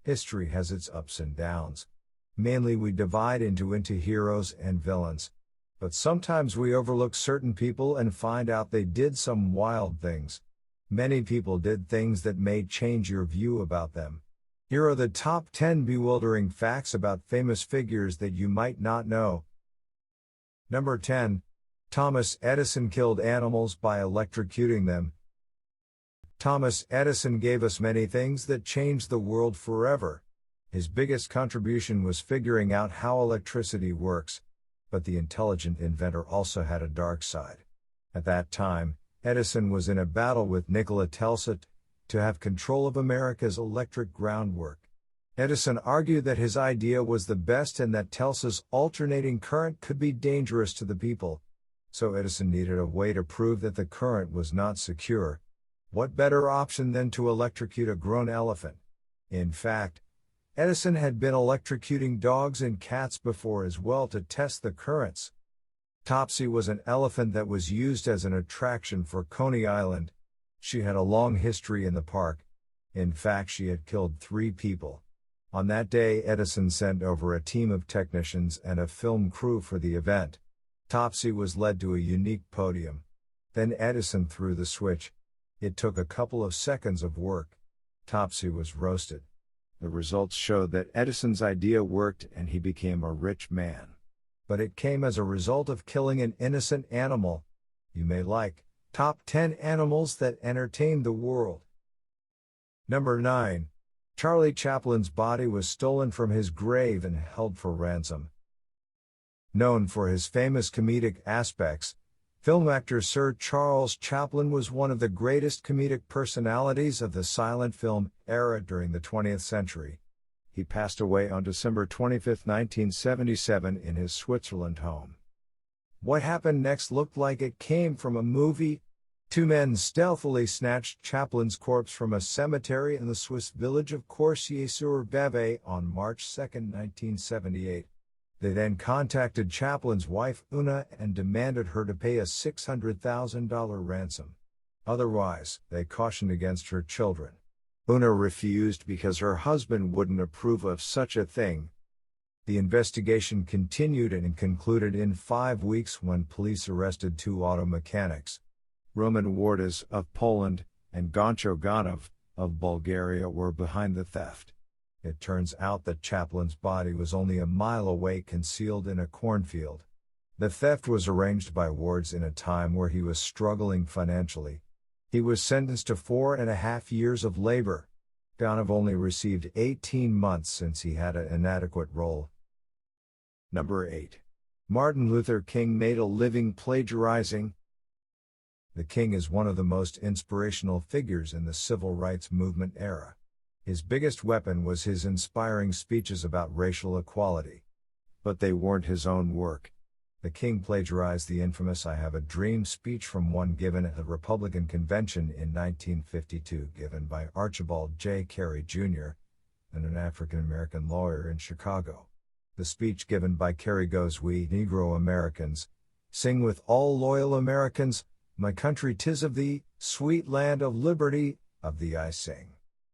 History has its ups and downs. Mainly we divide into heroes and villains. But sometimes we overlook certain people and find out they did some wild things. Many people did things that may change your view about them. Here are the top 10 bewildering facts about famous figures that you might not know. Number 10. Thomas Edison killed animals by electrocuting them. Thomas Edison gave us many things that changed the world forever. His biggest contribution was figuring out how electricity works. But the intelligent inventor also had a dark side. At that time, Edison was in a battle with Nikola Tesla to have control of America's electric groundwork. Edison argued that his idea was the best and that Tesla's alternating current could be dangerous to the people. So Edison needed a way to prove that the current was not secure. What better option than to electrocute a grown elephant? In fact, Edison had been electrocuting dogs and cats before as well to test the currents. Topsy was an elephant that was used as an attraction for Coney Island. She had a long history in the park. In fact, she had killed 3 people. On that day, Edison sent over a team of technicians and a film crew for the event. Topsy was led to a unique podium. Then Edison threw the switch. It took a couple of seconds of work. Topsy was roasted. The results showed that Edison's idea worked and he became a rich man. But it came as a result of killing an innocent animal. You may like top 10 animals that entertained the world. Number 9. Charlie Chaplin's body was stolen from his grave and held for ransom. Known for his famous comedic aspects, film actor Sir Charles Chaplin was one of the greatest comedic personalities of the silent film era during the 20th century. He passed away on December 25, 1977 in his Switzerland home. What happened next looked like it came from a movie. 2 men stealthily snatched Chaplin's corpse from a cemetery in the Swiss village of Corsier-sur-Bève on March 2, 1978. They then contacted Chaplin's wife Una and demanded her to pay a $600,000 ransom. Otherwise, they cautioned against her children. Una refused because her husband wouldn't approve of such a thing. The investigation continued and concluded in 5 weeks when police arrested 2 auto mechanics. Roman Wardas of Poland and Goncho Ganov of Bulgaria were behind the theft. It turns out that Chaplin's body was only a mile away, concealed in a cornfield. The theft was arranged by Wards in a time where he was struggling financially. He was sentenced to 4.5 years of labor. Ganov only received 18 months since he had an inadequate role. Number 8. Martin Luther King made a living plagiarizing. The King is one of the most inspirational figures in the civil rights movement era. His biggest weapon was his inspiring speeches about racial equality. But they weren't his own work. The King plagiarized the infamous "I Have a Dream" speech from one given at the Republican convention in 1952, given by Archibald J. Carey Jr., an African-American lawyer in Chicago. The speech given by Carey goes, "We, Negro Americans, sing with all loyal Americans, my country 'tis of thee, sweet land of liberty, of thee I sing.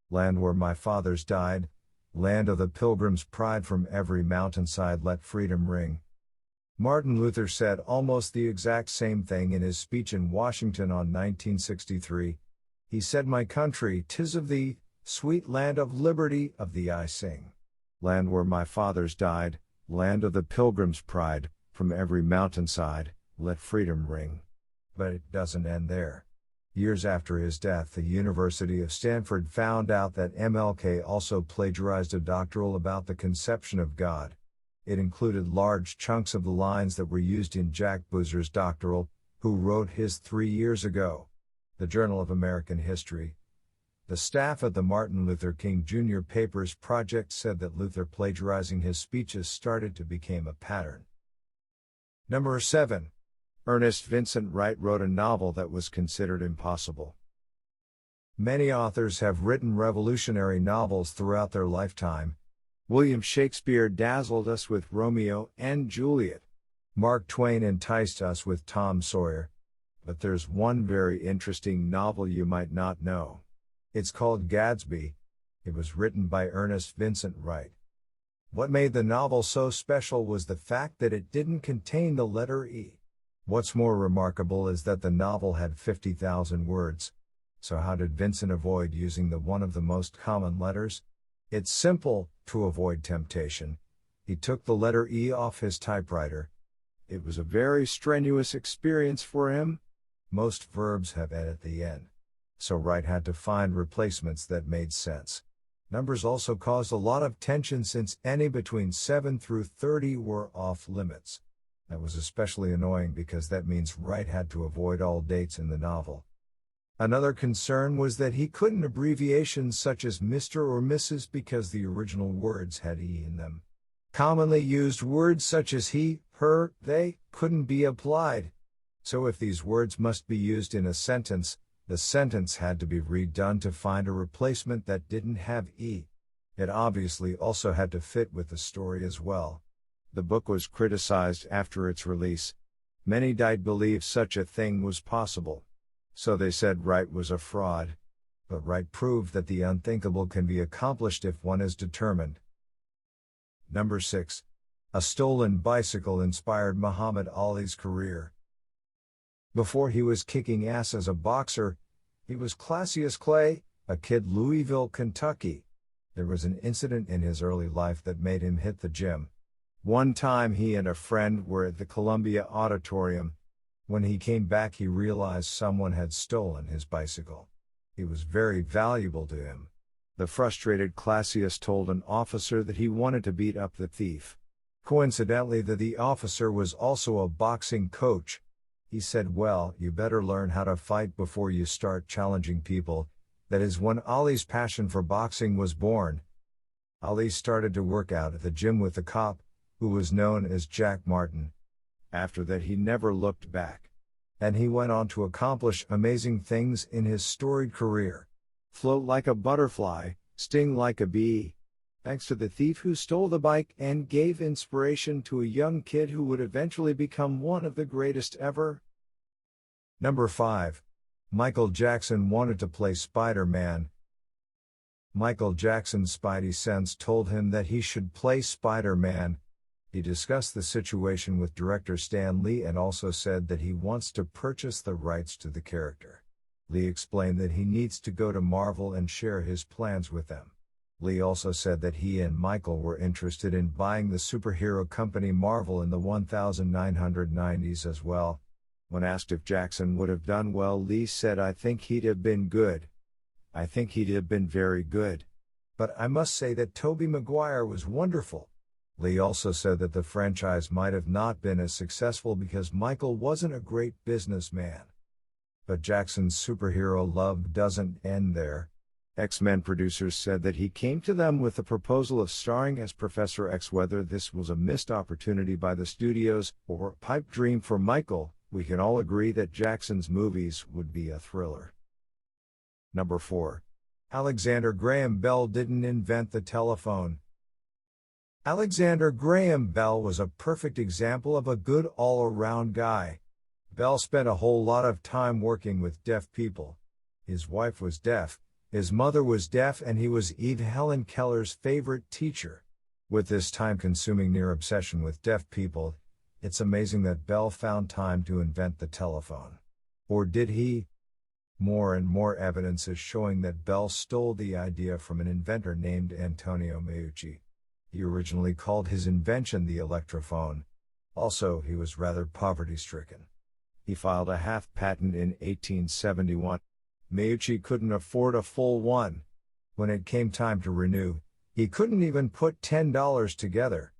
Land where my fathers died, land of the pilgrim's pride, from every mountainside let freedom ring." Martin Luther said almost the exact same thing in his speech in Washington on 1963. He said, "My country 'tis of thee, sweet land of liberty, of thee I sing. Land where my fathers died, land of the pilgrim's pride, from every mountainside let freedom ring." But it doesn't end there. Years after his death, the University of Stanford found out that MLK also plagiarized a doctoral about the conception of God. It included large chunks of the lines that were used in Jack Boozer's doctoral, who wrote his 3 years ago. The Journal of American History. The staff at the Martin Luther King Jr. Papers Project said that Luther plagiarizing his speeches started to become a pattern. Number 7. Earnest Vincent Wright wrote a novel that was considered impossible. Many authors have written revolutionary novels throughout their lifetime. William Shakespeare dazzled us with Romeo and Juliet. Mark Twain enticed us with Tom Sawyer. But there's one very interesting novel you might not know. It's called Gatsby. It was written by Earnest Vincent Wright. What made the novel so special was the fact that it didn't contain the letter E. What's more remarkable is that the novel had 50,000 words. So how did Vincent avoid using one of the most common letters? It's simple: to avoid temptation. He took the letter E off his typewriter. It was a very strenuous experience for him. Most verbs have ed at the end. So Wright had to find replacements that made sense. Numbers also caused a lot of tension since any between 7 through 30 were off limits. That was especially annoying because that means Wright had to avoid all dates in the novel. Another concern was that he couldn't abbreviations such as Mr. or Mrs. because the original words had E in them. Commonly used words such as he, her, they couldn't be applied. So if these words must be used in a sentence, the sentence had to be redone to find a replacement that didn't have E. It obviously also had to fit with the story as well. The book was criticized after its release. Many didn't believe such a thing was possible. So they said Wright was a fraud. But Wright proved that the unthinkable can be accomplished if one is determined. Number 6. A stolen bicycle inspired Muhammad Ali's career. Before he was kicking ass as a boxer, he was classy as clay, a kid Louisville, Kentucky. There was an incident in his early life that made him hit the gym. One time he and a friend were at the Columbia Auditorium. When he came back he realized someone had stolen his bicycle. It was very valuable to him. The frustrated classicist told an officer that he wanted to beat up the thief. Coincidentally, the officer was also a boxing coach. He said, "Well, you better learn how to fight before you start challenging people." That is when Ali's passion for boxing was born. Ali started to work out at the gym with the cop, who was known as Jack Martin. After that he never looked back. And he went on to accomplish amazing things in his storied career. Float like a butterfly, sting like a bee. Thanks to the thief who stole the bike and gave inspiration to a young kid who would eventually become one of the greatest ever. Number 5. Michael Jackson wanted to play Spider-Man. Michael Jackson's Spidey sense told him that he should play Spider-Man. He discussed the situation with director Stan Lee and also said that he wants to purchase the rights to the character. Lee explained that he needs to go to Marvel and share his plans with them. Lee also said that he and Michael were interested in buying the superhero company Marvel in the 1990s as well. When asked if Jackson would have done well, Lee said, "I think he'd have been good. I think he'd have been very good. But I must say that Tobey Maguire was wonderful." Lee also said that the franchise might have not been as successful because Michael wasn't a great businessman. But Jackson's superhero love doesn't end there. X-Men producers said that he came to them with the proposal of starring as Professor X. Whether this was a missed opportunity by the studios or a pipe dream for Michael, we can all agree that Jackson's movies would be a thriller. Number 4. Alexander Graham Bell didn't invent the telephone. Alexander Graham Bell was a perfect example of a good all-around guy. Bell spent a whole lot of time working with deaf people. His wife was deaf, his mother was deaf, and he was Eve Helen Keller's favorite teacher. With this time-consuming near obsession with deaf people, it's amazing that Bell found time to invent the telephone. Or did he? More and more evidence is showing that Bell stole the idea from an inventor named Antonio Meucci. He originally called his invention the electrophone. Also, he was rather poverty-stricken. He filed a half patent in 1871. Meucci couldn't afford a full one. When it came time to renew, he couldn't even put $10 together.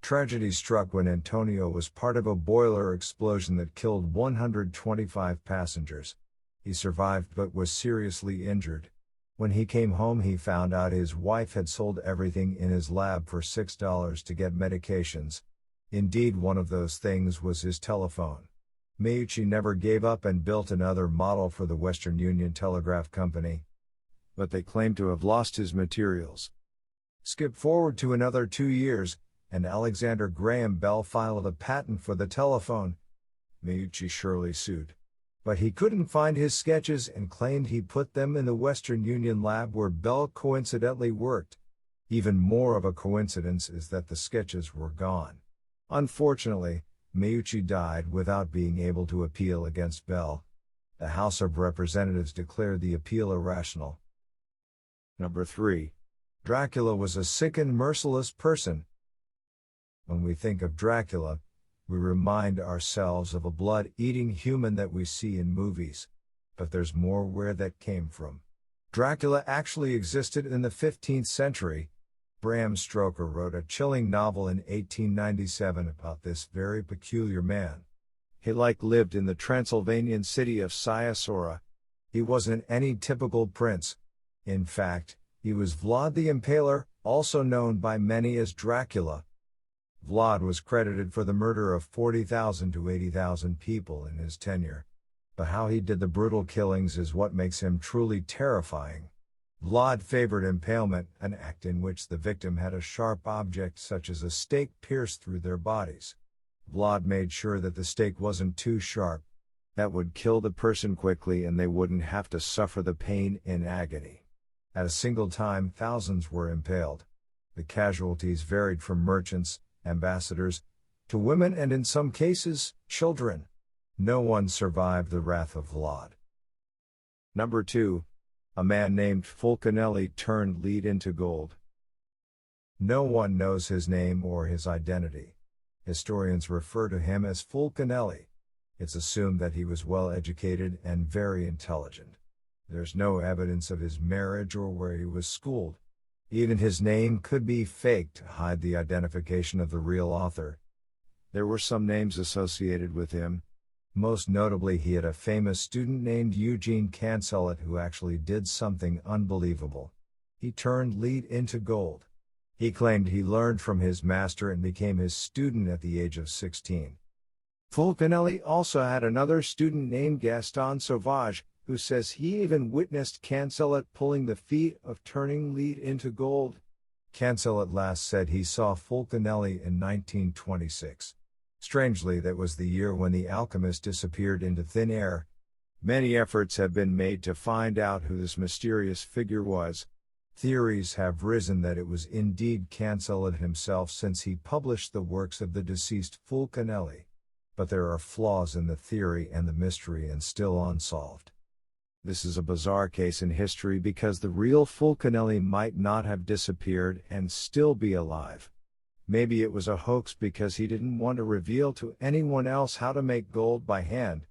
Tragedy struck when Antonio was part of a boiler explosion that killed 125 passengers. He survived but was seriously injured. When he came home he found out his wife had sold everything in his lab for $6 to get medications. Indeed, one of those things was his telephone. Meucci never gave up and built another model for the Western Union Telegraph Company. But they claimed to have lost his materials. Skip forward to another 2 years, and Alexander Graham Bell filed a patent for the telephone. Meucci surely sued. But he couldn't find his sketches and claimed he put them in the Western Union lab where Bell coincidentally worked. Even more of a coincidence is that the sketches were gone. Unfortunately, Meucci died without being able to appeal against Bell. The House of Representatives declared the appeal irrational. Number 3. Dracula was a sick and merciless person. When we think of Dracula, we remind ourselves of a blood-eating human that we see in movies. But there's more where that came from. Dracula actually existed in the 15th century. Bram Stoker wrote a chilling novel in 1897 about this very peculiar man. He lived in the Transylvanian city of Sciasora. He wasn't any typical prince. In fact, he was Vlad the Impaler, also known by many as Dracula. Vlad was credited for the murder of 40,000 to 80,000 people in his tenure. But how he did the brutal killings is what makes him truly terrifying. Vlad favored impalement, an act in which the victim had a sharp object such as a stake pierced through their bodies. Vlad made sure that the stake wasn't too sharp. That would kill the person quickly and they wouldn't have to suffer the pain in agony. At a single time, thousands were impaled. The casualties varied from merchants, ambassadors, to women and in some cases, children. No one survived the wrath of Vlad. Number 2. A man named Fulcanelli turned lead into gold. No one knows his name or his identity. Historians refer to him as Fulcanelli. It's assumed that he was well educated and very intelligent. There's no evidence of his marriage or where he was schooled. Even his name could be faked to hide the identification of the real author. There were some names associated with him. Most notably, he had a famous student named Eugene Cancelat who actually did something unbelievable. He turned lead into gold. He claimed he learned from his master and became his student at the age of 16. Fulcanelli also had another student named Gaston Sauvage, who says he even witnessed Cancelat pulling the feat of turning lead into gold. Cancelat last said he saw Fulcanelli in 1926. Strangely, that was the year when the alchemist disappeared into thin air. Many efforts have been made to find out who this mysterious figure was. Theories have risen that it was indeed Cancelat himself since he published the works of the deceased Fulcanelli. But there are flaws in the theory and the mystery and still unsolved. This is a bizarre case in history because the real Fulcanelli might not have disappeared and still be alive. Maybe it was a hoax because he didn't want to reveal to anyone else how to make gold by hand.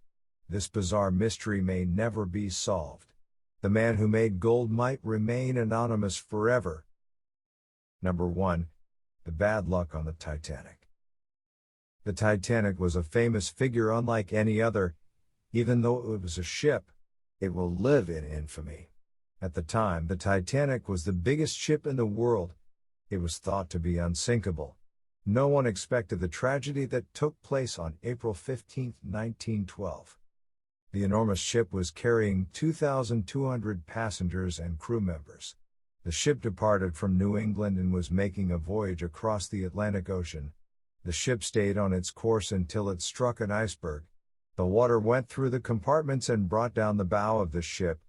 This bizarre mystery may never be solved. The man who made gold might remain anonymous forever. Number 1. The bad luck on the Titanic. The Titanic was a famous figure unlike any other. Even though it was a ship, it will live in infamy. At the time, the Titanic was the biggest ship in the world. It was thought to be unsinkable. No one expected the tragedy that took place on April 15, 1912. The enormous ship was carrying 2,200 passengers and crew members. The ship departed from New England and was making a voyage across the Atlantic Ocean. The ship stayed on its course until it struck an iceberg. The water went through the compartments and brought down the bow of the ship,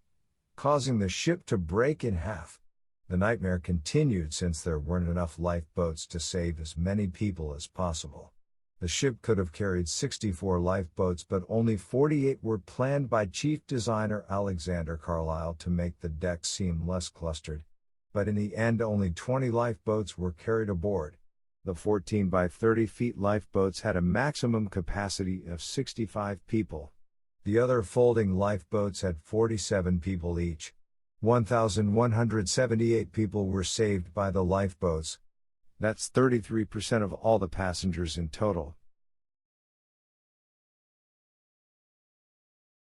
causing the ship to break in half. The nightmare continued since there weren't enough lifeboats to save as many people as possible. The ship could have carried 64 lifeboats, but only 48 were planned by chief designer Alexander Carlisle to make the deck seem less clustered. But in the end, only 20 lifeboats were carried aboard. The 14 by 30 feet lifeboats had a maximum capacity of 65 people. The other folding lifeboats had 47 people each. 1,178 people were saved by the lifeboats. That's 33% of all the passengers in total.